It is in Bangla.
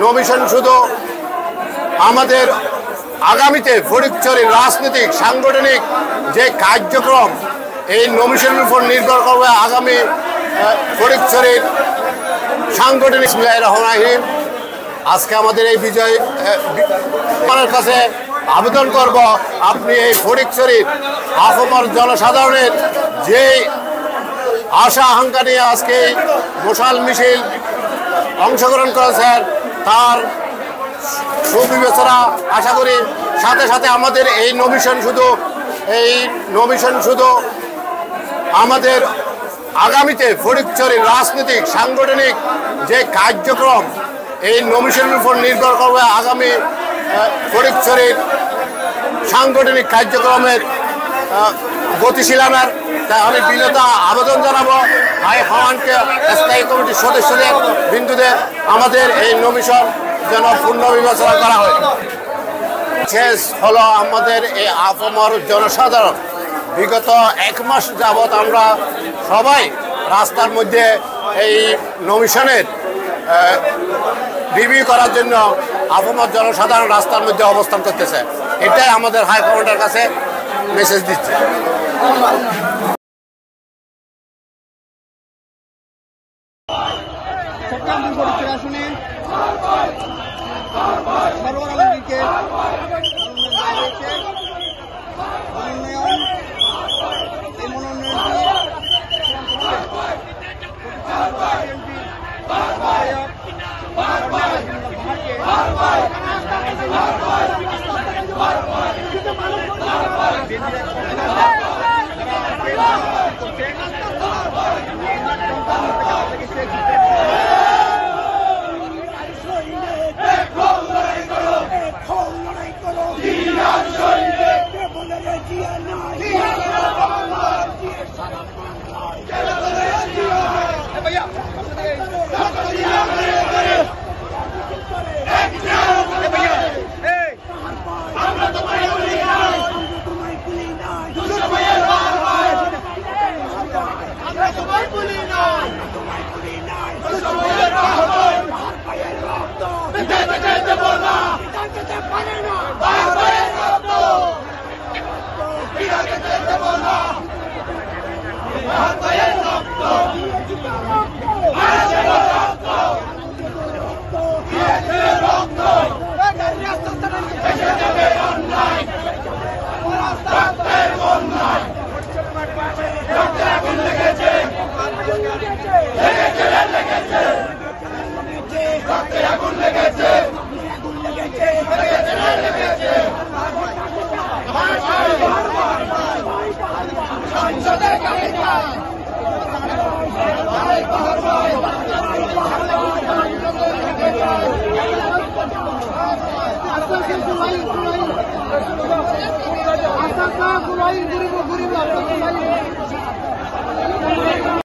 নমিশন শুধু আমাদের আগামীতে ফটিকছড়ির রাজনৈতিক সাংগঠনিক যে কার্যক্রম এই নমিশনের উপর নির্ভর করবে আগামী ফটিকছড়ির সাংগঠনিক রহমানির। আজকে আমাদের এই বিজয় কাছে আবেদন করব, আপনি এই ফটিকছড়ির আপামর জনসাধারণের যে আশা আকাঙ্ক্ষা নিয়ে আজকে মশাল মিছিল অংশগ্রহণ করেছেন তার সুবিবেচনা আশা করি। সাথে সাথে আমাদের এই নমিশন শুধু আমাদের আগামীতে ফটিকছড়ির রাজনৈতিক সাংগঠনিক যে কার্যক্রম এই নমিশনের উপর নির্ভর করবে আগামী ফটিকছড়ির সাংগঠনিক কার্যক্রমের গতিশীল আনার। তাই আমি বিনীত আবেদন জানাবো হাইকমান্ডকে, স্থায়ী কমিটির সদস্যদের বিন্দুদের আমাদের এই নমিশন যেন পুনর্বিবেচনা করা হয়। শেষ হলো আমাদের এই আপামর জনসাধারণ বিগত 1 মাস যাবৎ আমরা সবাই রাস্তার মধ্যে এই নমিশনের রিভিউ করার জন্য আপামর জনসাধারণ রাস্তার মধ্যে অবস্থান করতেছে। এটাই আমাদের হাইকমান্ডের কাছে মেসেজ দিচ্ছে। Gracias.